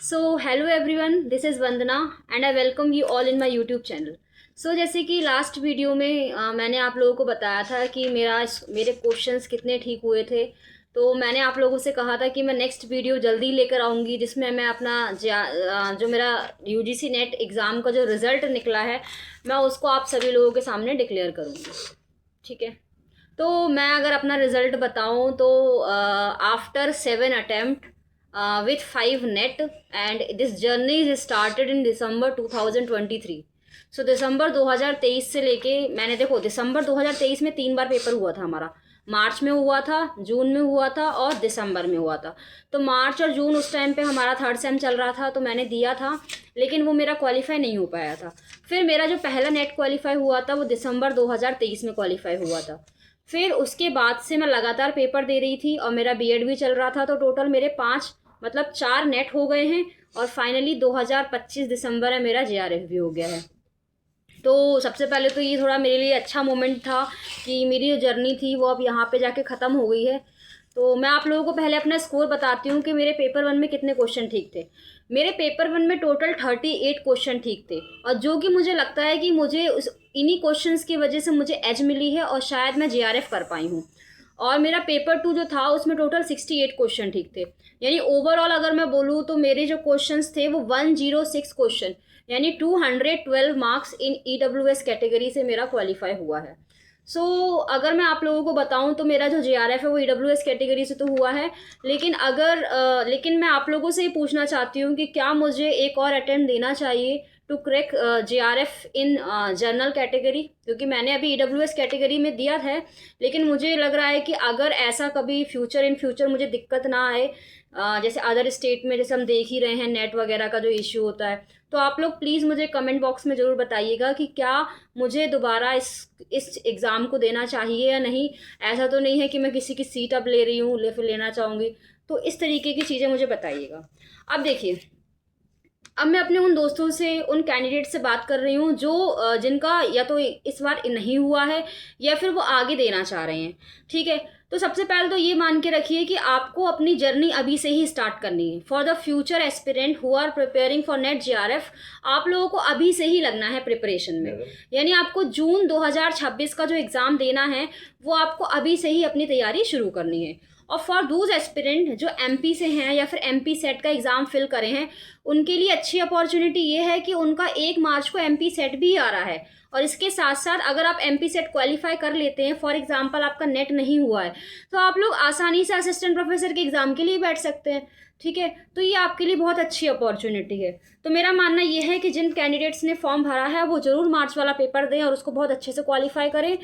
Hello everyone, this is Vandana and I welcome you all in my YouTube channel. जैसे कि last video में मैंने आप लोगों को बताया था कि मेरे क्वेश्चंस कितने ठीक हुए थे। तो मैंने आप लोगों से कहा था कि मैं नेक्स्ट वीडियो जल्दी लेकर आऊँगी जिसमें मैं अपना जो मेरा यूजीसी नेट एग्ज़ाम का जो रिज़ल्ट निकला है मैं उसको आप सभी लोगों के सामने डिक्लेयर करूँगी। ठीक है, तो मैं अगर अपना रिज़ल्ट बताऊँ तो after 7 attempt with 5 net and this journey is started in December 2023। दिसंबर 2023 से लेके मैंने देखो दिसंबर 2023 में 3 बार पेपर हुआ था हमारा। मार्च में हुआ था, जून में हुआ था और दिसंबर में हुआ था। तो मार्च और जून उस टाइम पे हमारा थर्ड सेम चल रहा था तो मैंने दिया था, लेकिन वो मेरा क्वालिफाई नहीं हो पाया था। फिर मेरा जो पहला नेट क्वालिफाई हुआ था वो दिसंबर 2023 में क्वालिफाई हुआ था। फिर उसके बाद से मैं लगातार पेपर दे रही थी और मेरा बीएड भी चल रहा था। तो टोटल मेरे 4 नेट हो गए हैं और फाइनली 2025 दिसंबर में मेरा जेआरएफ भी हो गया है। तो सबसे पहले तो ये थोड़ा मेरे लिए अच्छा मोमेंट था कि मेरी जो जर्नी थी वो अब यहाँ पे जाके ख़त्म हो गई है। तो मैं आप लोगों को पहले अपना स्कोर बताती हूँ कि मेरे पेपर 1 में कितने क्वेश्चन ठीक थे। मेरे पेपर 1 में टोटल 38 क्वेश्चन ठीक थे और जो कि मुझे लगता है कि मुझे इन्हीं क्वेश्चंस की वजह से मुझे एज मिली है और शायद मैं जेआरएफ कर पाई हूँ। और मेरा पेपर 2 जो था उसमें टोटल 68 क्वेश्चन ठीक थे। यानी ओवरऑल अगर मैं बोलूँ तो मेरे जो क्वेश्चंस थे वो 106 क्वेश्चन यानी 212 मार्क्स इन ईडब्ल्यूएस कैटेगरी से मेरा क्वालिफाई हुआ है। अगर मैं आप लोगों को बताऊं तो मेरा जो जेआरएफ है वो ईडब्ल्यूएस कैटेगरी से तो हुआ है, लेकिन मैं आप लोगों से ये पूछना चाहती हूँ कि क्या मुझे एक और अटेम्प्ट देना चाहिए to crack JRF in general category, क्योंकि मैंने अभी ईडब्ल्यूएस कैटेगरी में दिया है। लेकिन मुझे लग रहा है कि अगर ऐसा कभी फ्यूचर मुझे दिक्कत ना आए, जैसे अदर स्टेट में जैसे हम देख ही रहे हैं नेट वगैरह का जो इश्यू होता है, तो आप लोग प्लीज़ मुझे कमेंट बॉक्स में ज़रूर बताइएगा कि क्या मुझे दोबारा इस एग्ज़ाम को देना चाहिए या नहीं। ऐसा तो नहीं है कि मैं किसी की सीट अब ले रही हूँ फिर लेना चाहूँगी। तो इस तरीके की चीज़ें मुझे बताइएगा। अब देखिए, अब मैं अपने उन दोस्तों से, उन कैंडिडेट से बात कर रही हूँ जो जिनका या तो इस बार नहीं हुआ है या फिर वो आगे देना चाह रहे हैं। ठीक है, तो सबसे पहले तो ये मान के रखिए कि आपको अपनी जर्नी अभी से ही स्टार्ट करनी है। For the future aspirant who are preparing for NET JRF, आप लोगों को अभी से ही लगना है प्रिपरेशन में। यानी आपको जून 2026 का जो एग्ज़ाम देना है वो आपको अभी से ही अपनी तैयारी शुरू करनी है। और फॉर दूज एस्पिरेंट जो एमपी से हैं या फिर एमपी सेट का एग्ज़ाम फिल करे हैं, उनके लिए अच्छी अपॉर्चुनिटी ये है कि उनका 1 मार्च को एमपी सेट भी आ रहा है। और इसके साथ साथ अगर आप एमपी सेट क्वालिफाई कर लेते हैं, फॉर एग्जांपल आपका नेट नहीं हुआ है, तो आप लोग आसानी से असिस्टेंट प्रोफेसर के एग्ज़ाम के लिए बैठ सकते हैं। ठीक है, तो ये आपके लिए बहुत अच्छी अपॉर्चुनिटी है। तो मेरा मानना ये है कि जिन कैंडिडेट्स ने फॉर्म भरा है वो ज़रूर मार्च वाला पेपर दें और उसको बहुत अच्छे से क्वालिफाई करें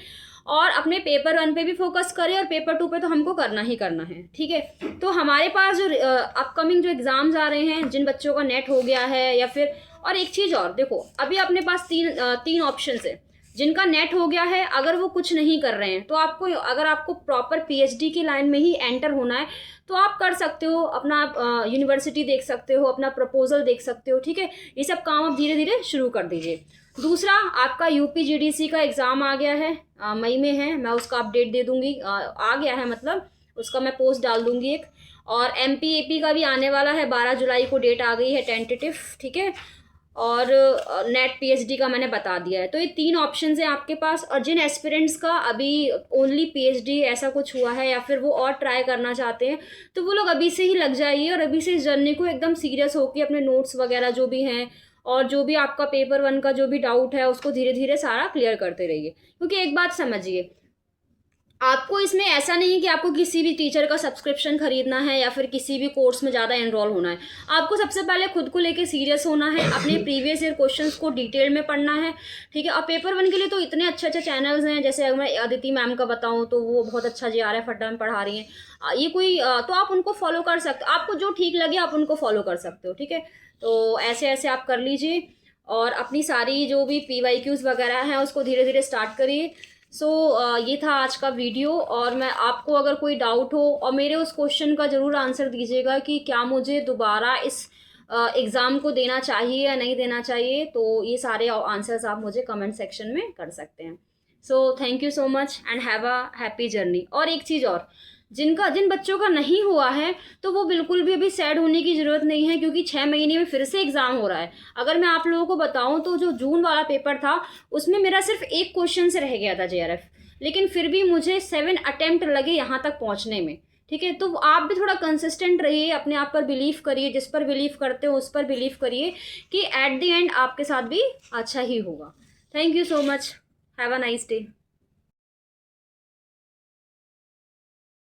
और अपने पेपर 1 पे भी फोकस करें और पेपर 2 पे तो हमको करना ही करना है। ठीक है, तो हमारे पास जो अपकमिंग जो एग्ज़ाम्स आ रहे हैं, जिन बच्चों का नेट हो गया है या फिर, और एक चीज़ और देखो, अभी अपने पास तीन ऑप्शन है। जिनका नेट हो गया है, अगर वो कुछ नहीं कर रहे हैं तो अगर आपको प्रॉपर पीएचडी की लाइन में ही एंटर होना है तो आप कर सकते हो। अपना यूनिवर्सिटी देख सकते हो, अपना प्रपोजल देख सकते हो। ठीक है, ये सब काम आप धीरे धीरे शुरू कर दीजिए। दूसरा, आपका यूपीजीडीसी का एग्ज़ाम आ गया है, मई में है, मैं उसका अपडेट दे दूंगी। आ गया है मतलब उसका मैं पोस्ट डाल दूंगी एक। और एमपीएपी का भी आने वाला है, 12 जुलाई को डेट आ गई है टेंटेटिव। ठीक है, और नेट पीएचडी का मैंने बता दिया है। तो ये 3 ऑप्शंस हैं आपके पास। और जिन एस्पिरेंट्स का अभी ओनली पीएचडी ऐसा कुछ हुआ है या फिर वो और ट्राई करना चाहते हैं, तो वो लोग अभी से ही लग जाइए और अभी से इस जर्नी को एकदम सीरियस होकर अपने नोट्स वगैरह जो भी हैं और जो भी आपका पेपर 1 का जो भी डाउट है उसको धीरे धीरे सारा क्लियर करते रहिए। क्योंकि एक बात समझिए, आपको इसमें ऐसा नहीं है कि आपको किसी भी टीचर का सब्सक्रिप्शन खरीदना है या फिर किसी भी कोर्स में ज़्यादा एनरोल होना है। आपको सबसे पहले खुद को लेके सीरियस होना है, अपने प्रीवियस ईयर क्वेश्चंस को डिटेल में पढ़ना है। ठीक है, और पेपर 1 के लिए तो इतने अच्छे अच्छे चैनल्स हैं। जैसे अगर मैं अदिति मैम का बताऊँ तो वो बहुत अच्छा जेआरएफ अड्डा में पढ़ा रही हैं। तो आप उनको फॉलो कर सकते हो, आपको जो ठीक लगे आप उनको फॉलो कर सकते हो। ठीक है, तो ऐसे ऐसे आप कर लीजिए और अपनी सारी जो भी पीवाईक्यूज़ वगैरह हैं उसको धीरे धीरे स्टार्ट करिए। ये था आज का वीडियो। और मैं आपको अगर कोई डाउट हो और मेरे उस क्वेश्चन का ज़रूर आंसर दीजिएगा कि क्या मुझे दोबारा इस एग्ज़ाम को देना चाहिए या नहीं देना चाहिए, तो ये सारे आंसर्स आप मुझे कमेंट सेक्शन में कर सकते हैं। Thank you so much and have a happy journey. और एक चीज़ और, जिन बच्चों का नहीं हुआ है तो वो बिल्कुल भी अभी सैड होने की ज़रूरत नहीं है, क्योंकि 6 महीने में फिर से एग्ज़ाम हो रहा है। अगर मैं आप लोगों को बताऊं तो जो जून वाला पेपर था उसमें मेरा सिर्फ एक क्वेश्चन से रह गया था JRF, लेकिन फिर भी मुझे 7 अटेम्प्ट लगे यहाँ तक पहुँचने में। ठीक है, तो आप भी थोड़ा कंसिस्टेंट रहिए, अपने आप पर बिलीव करिए, जिस पर बिलीव करते हो उस पर बिलीव करिए कि एट द एंड आपके साथ भी अच्छा ही होगा। Thank you so much, have a nice day.